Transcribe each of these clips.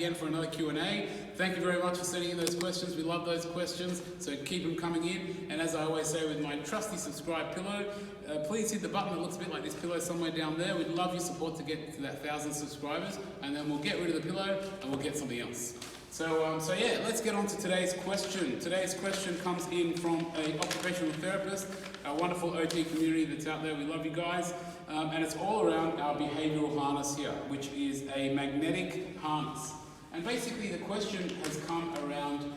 again for another Q&A. Thank you very much for sending in those questions. We love those questions, so keep them coming in. And as I always say with my trusty subscribe pillow, please hit the button that looks a bit like this pillow somewhere down there. We'd love your support to get to that 1,000 subscribers, and then we'll get rid of the pillow and we'll get something else. So yeah, let's get on to today's question. Today's question comes in from an occupational therapist, a wonderful OT community that's out there. We love you guys. And it's all around our behavioural harness here, which is a magnetic harness. And basically the question has come around,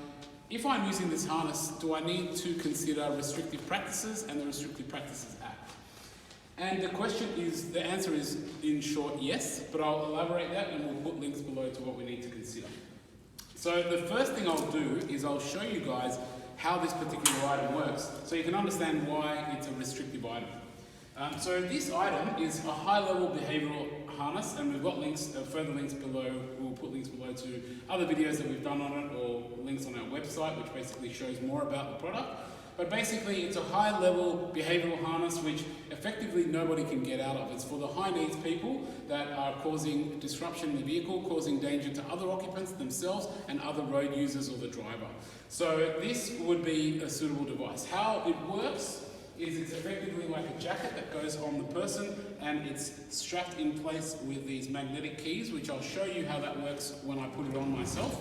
if I'm using this harness, do I need to consider restrictive practices and the Restrictive Practices Act? And the answer is, in short, yes, but I'll elaborate that and we'll put links below to what we need to consider. So the first thing I'll do is I'll show you guys how this particular item works, so you can understand why it's a restrictive item. So this item is a high-level behavioural harness, and we've got links, further links below. We'll put links below to other videos that we've done on it, or links on our website, which basically shows more about the product. But basically, it's a high-level behavioural harness which effectively nobody can get out of. It's for the high-needs people that are causing disruption in the vehicle, causing danger to other occupants, themselves, and other road users or the driver. So this would be a suitable device. How it works is it's effectively like a jacket that goes on the person, and it's strapped in place with these magnetic keys, which I'll show you how that works when I put it on myself.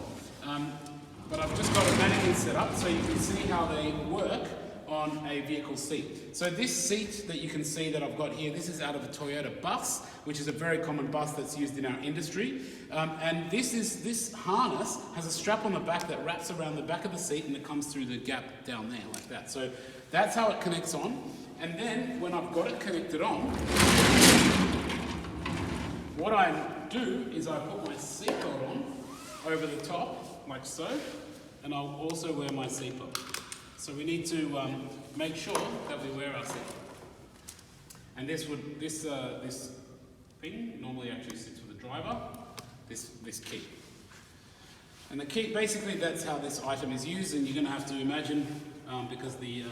But I've just got a mannequin set up so you can see how they work on a vehicle seat. So this seat that you can see that I've got here, this is out of a Toyota bus, which is a very common bus that's used in our industry. And this harness has a strap on the back that wraps around the back of the seat, and it comes through the gap down there like that. So that's how it connects on. And then when I've got it connected on, what I do is I put my seatbelt on over the top, like so, and I'll also wear my seatbelt. So we need to make sure that we wear our seatbelt. And this thing normally actually sits with the driver, this key. And the key, basically that's how this item is used, and you're going to have to imagine, because the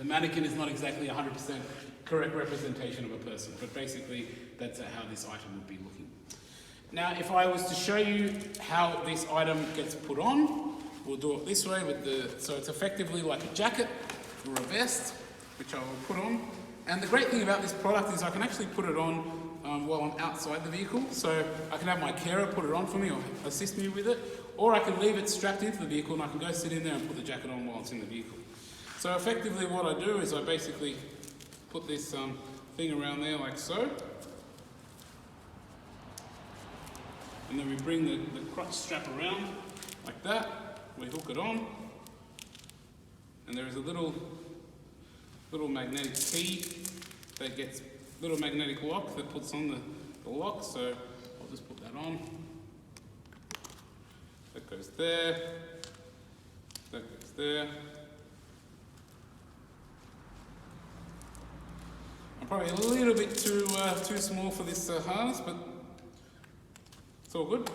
mannequin is not exactly 100% correct representation of a person, but basically that's how this item would be looking. Now, if I was to show you how this item gets put on, we'll do it this way so it's effectively like a jacket or a vest, which I will put on. And the great thing about this product is I can actually put it on while I'm outside the vehicle. So I can have my carer put it on for me or assist me with it, or I can leave it strapped into the vehicle and I can go sit in there and put the jacket on while it's in the vehicle. So effectively what I do is I basically put this thing around there like so. And then we bring the crotch strap around like that, we hook it on, and there is a little magnetic key that gets, little magnetic lock that puts on the lock, so I'll just put that on. That goes there, that goes there. I'm probably a little bit too small for this harness, but it's all good.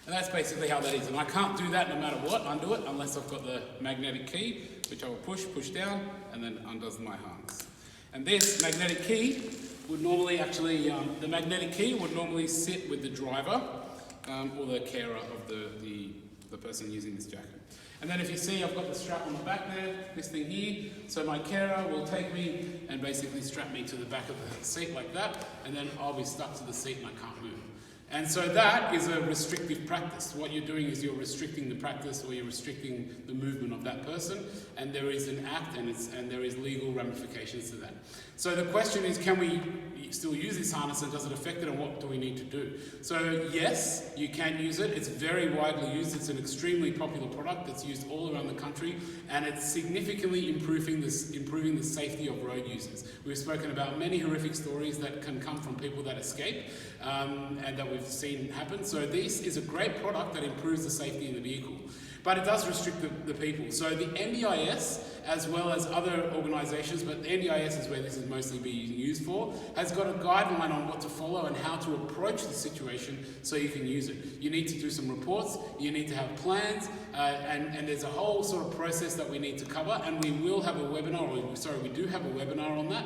And that's basically how that is. And I can't do that no matter what, undo it, unless I've got the magnetic key, which I will push down, and then undoes my harness. And this magnetic key would normally the magnetic key would normally sit with the driver or the carer of the person using this jacket. And then if you see, I've got the strap on the back there, this thing here, so my carer will take me and basically strap me to the back of the seat like that, and then I'll be stuck to the seat and I can't move. And so that is a restrictive practice. What you're doing is you're restricting the practice, or you're restricting the movement of that person, and there is an act and there is legal ramifications to that. So the question is, can we still use this harness, and does it affect it, and what do we need to do? So yes, you can use it. It's very widely used. It's an extremely popular product that's used all around the country, and it's significantly improving the safety of road users. We've spoken about many horrific stories that can come from people that escape, and that we've seen happen. So this is a great product that improves the safety in the vehicle. but it does restrict the people. So the NDIS, as well as other organisations, but the NDIS is where this is mostly being used for, has got a guideline on what to follow and how to approach the situation so you can use it. You need to do some reports, you need to have plans, and there's a whole sort of process that we need to cover, and we will have a webinar, we do have a webinar on that,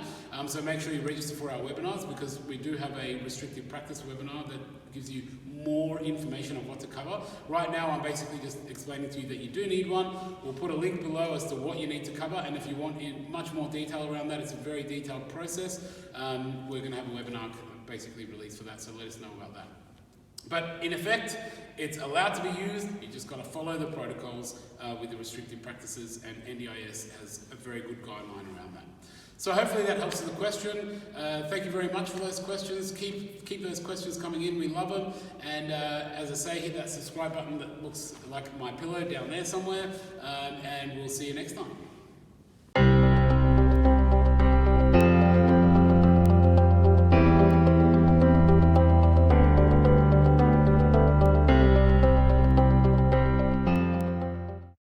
so make sure you register for our webinars, because we do have a restrictive practice webinar that gives you more information on what to cover. Right now I'm basically just explaining to you that you do need one. We'll put a link below as to what you need to cover, and if you want in much more detail around that, it's a very detailed process. We're going to have a webinar basically released for that, so let us know about that. But in effect, it's allowed to be used, you just got to follow the protocols with the restrictive practices, and NDIS has a very good guideline around that. So hopefully that helps with the question. Thank you very much for those questions. Keep those questions coming in, we love them. And as I say, hit that subscribe button that looks like my pillow down there somewhere, and we'll see you next time.